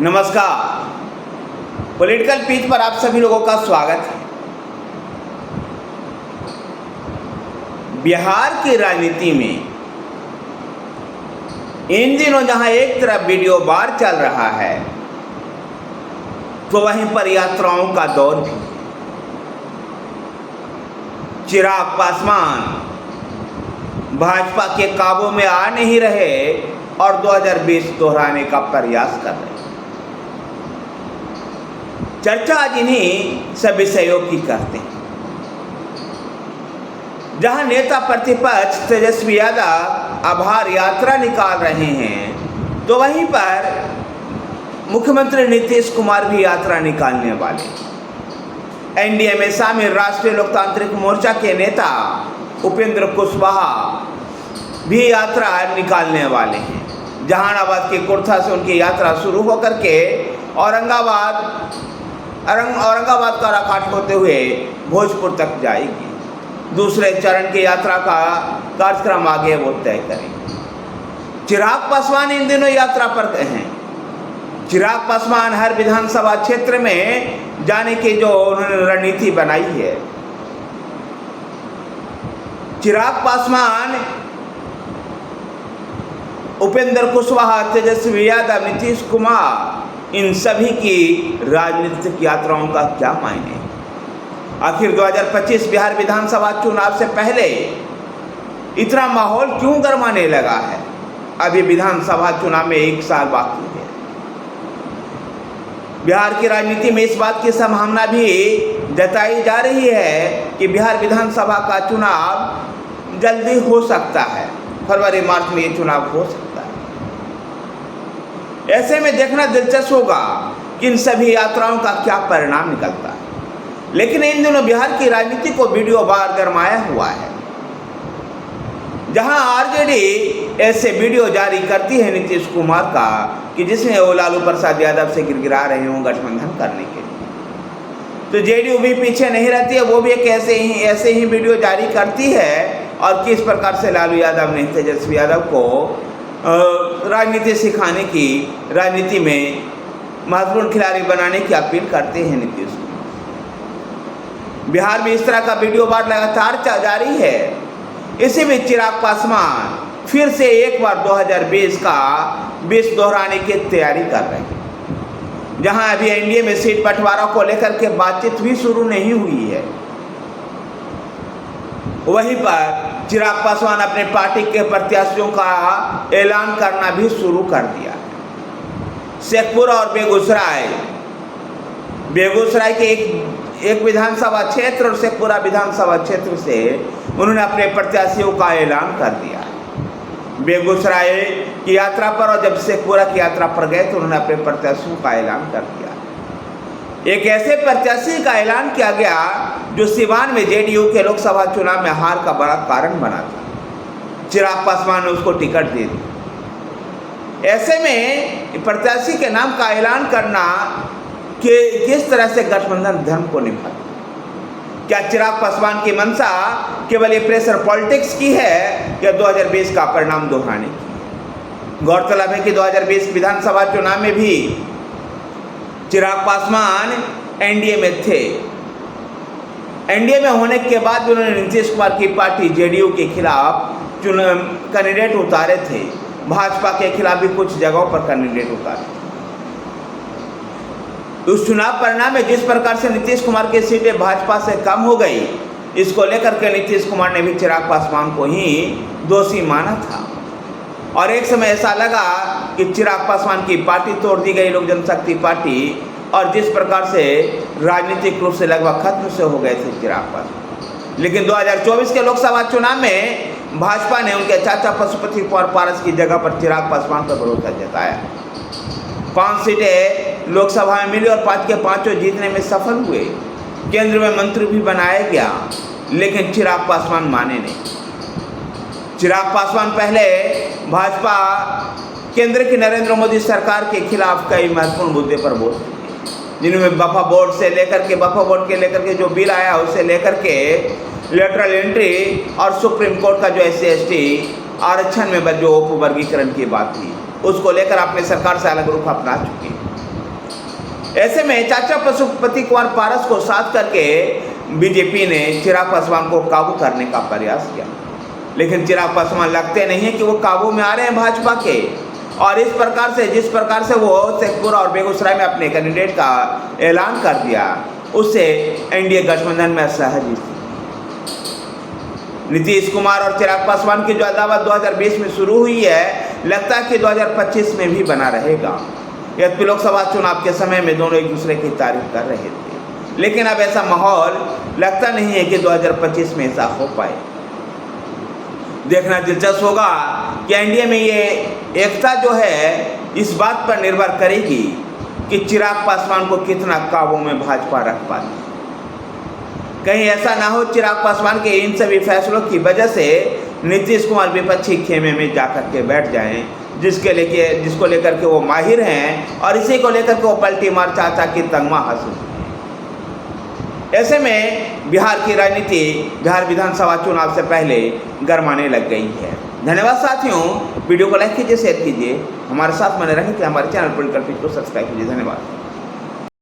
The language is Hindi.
नमस्कार। पॉलिटिकल पीच पर आप सभी लोगों का स्वागत है। बिहार की राजनीति में इन दिनों जहां एक तरफ वीडियो बार चल रहा है तो वहीं पर यात्राओं का दौर भी। चिराग पासवान भाजपा के काबू में आ नहीं रहे और 2020 दोहराने का प्रयास कर रहे। चर्चा आज इन्हीं सब विषयों की करते हैं। जहां नेता प्रतिपक्ष तेजस्वी यादव आभार यात्रा निकाल रहे हैं तो वहीं पर मुख्यमंत्री नीतीश कुमार भी यात्रा निकालने वाले। एनडीए में शामिल राष्ट्रीय लोकतांत्रिक मोर्चा के नेता उपेंद्र कुशवाहा भी यात्रा निकालने वाले हैं। जहानाबाद के कुर्था से उनकी यात्रा शुरू होकर के औरंगाबाद का राकाट होते हुए भोजपुर तक जाएगी। दूसरे चरण की यात्रा का कार्यक्रम आगे वो तय करेंगे। चिराग पासवान इन दिनों यात्रा पर गए हैं। चिराग पासवान हर विधानसभा क्षेत्र में जाने की जो उन्होंने रणनीति बनाई है। चिराग पासवान, उपेंद्र कुशवाहा, तेजस्वी यादव, नीतीश कुमार, इन सभी की राजनीतिक यात्राओं का क्या मायने? आखिर 2025 बिहार विधानसभा चुनाव से पहले इतना माहौल क्यों गरमाने लगा है? अभी विधानसभा चुनाव में 1 साल बाकी है। बिहार की राजनीति में इस बात की संभावना भी जताई जा रही है कि बिहार विधानसभा का चुनाव जल्दी हो सकता है। फरवरी मार्च में ये चुनाव हो सकता है। ऐसे में देखना दिलचस्प होगा कि इन सभी यात्राओं का क्या परिणाम निकलता है। लेकिन इन दिनों बिहार की राजनीति को वीडियो बार गरमाया हुआ है। जहां आरजेडी ऐसे वीडियो जारी करती है नीतीश कुमार का कि जिसमें वो लालू प्रसाद यादव से गिरगिरा रहे हों गठबंधन करने के लिए, तो जेडीयू भी पीछे नहीं रहती है। वो भी एक ऐसे ही वीडियो जारी करती है और किस प्रकार से लालू यादव ने तेजस्वी यादव को राजनीति सिखाने की, राजनीति में महत्वपूर्ण खिलाड़ी बनाने की अपील करते हैं नीतीश कुमार। बिहार में इस तरह का वीडियो बार लगातार जारी है। इसी बीच चिराग पासवान फिर से एक बार 2020 का 20 दोहराने की तैयारी कर रहे हैं। जहां अभी एनडीए में सीट बंटवारा को लेकर के बातचीत भी शुरू नहीं हुई है, वहीं पर चिराग पासवान अपने पार्टी के प्रत्याशियों का ऐलान करना भी शुरू कर दिया है। शेखपुरा और बेगूसराय के एक विधानसभा क्षेत्र और शेखपुरा विधानसभा क्षेत्र से उन्होंने अपने प्रत्याशियों का ऐलान कर दिया है। बेगूसराय की यात्रा पर और जब शेखपुरा की यात्रा पर गए तो उन्होंने अपने प्रत्याशियों का ऐलान कर दिया। एक ऐसे प्रत्याशी का ऐलान किया गया जो सिवान में जेडीयू के लोकसभा चुनाव में हार का बड़ा कारण बना था। चिराग पासवान ने उसको टिकट दे दी। ऐसे में प्रत्याशी के नाम का ऐलान करना कि किस तरह से गठबंधन धर्म को निभाता? क्या चिराग पासवान की मंशा केवल ये प्रेशर पॉलिटिक्स की है या 2020 का परिणाम दोहराने की? गौरतलब है कि 2020 विधानसभा चुनाव में भी चिराग पासवान एनडीए में थे। एनडीए में होने के बाद भी उन्होंने नीतीश कुमार की पार्टी जेडीयू के खिलाफ कैंडिडेट उतारे थे। भाजपा के खिलाफ भी कुछ जगहों पर कैंडिडेट उतारे। उस चुनाव परिणाम में जिस प्रकार से नीतीश कुमार की सीटें भाजपा से कम हो गई, इसको लेकर के नीतीश कुमार ने भी चिराग पासवान को ही दोषी माना था। और एक समय ऐसा लगा कि चिराग पासवान की पार्टी तोड़ दी गई, लोक जनशक्ति पार्टी, और जिस प्रकार से राजनीतिक रूप से लगभग खत्म से हो गए थे चिराग पासवान। लेकिन 2024 के लोकसभा चुनाव में भाजपा ने उनके चाचा पशुपति कुमार पारस की जगह पर चिराग पासवान पर भरोसा जताया। 5 सीटें लोकसभा में मिली और 5 के 5 जीतने में सफल हुए। केंद्र में मंत्री भी बनाया गया, लेकिन चिराग पासवान माने नहीं। चिराग पासवान पहले भाजपा केंद्र की नरेंद्र मोदी सरकार के खिलाफ कई महत्वपूर्ण मुद्दे पर बोल चुके हैं, जिनमें बफा बोर्ड के लेकर के जो बिल आया उसे लेकर के लेटरल एंट्री और सुप्रीम कोर्ट का जो SC/ST आरक्षण में जो उप वर्गीकरण की बात थी उसको लेकर अपने सरकार से अलग रुख अपना चुकी है। ऐसे में चाचा पशुपति कुमार पारस को साथ करके बीजेपी ने चिराग पासवान को काबू करने का प्रयास किया, लेकिन चिराग पासवान लगते नहीं है कि वो काबू में आ रहे हैं भाजपा के। और इस प्रकार से जिस प्रकार से वो शेखपुरा और बेगूसराय में अपने कैंडिडेट का ऐलान कर दिया, उससे एनडीए गठबंधन में असहज थी। नीतीश कुमार और चिराग पासवान की जो अदावत 2020 में शुरू हुई है, लगता है कि 2025 में भी बना रहेगा। यद्यपि लोकसभा चुनाव के समय में दोनों एक दूसरे की तारीफ कर रहे थे, लेकिन अब ऐसा माहौल लगता नहीं है कि 2025 में ऐसा हो पाए। देखना दिलचस्प होगा कि एनडीए में ये एकता जो है इस बात पर निर्भर करेगी कि चिराग पासवान को कितना काबू में भाजपा रख पाती। कहीं ऐसा ना हो चिराग पासवान के इन सभी फैसलों की वजह से नीतीश कुमार विपक्षी खेमे में जाकर के बैठ जाएं, जिसको लेकर के वो माहिर हैं और इसी को लेकर के वो पलटी मार चाचा की तगमा हासिल। ऐसे में बिहार की राजनीति बिहार विधानसभा चुनाव से पहले गरमाने लग गई है। धन्यवाद साथियों, वीडियो को लाइक कीजिए, शेयर कीजिए, हमारे साथ बने रहने के लिए हमारे चैनल पॉलिटिकल पिच को सब्सक्राइब कीजिए। धन्यवाद।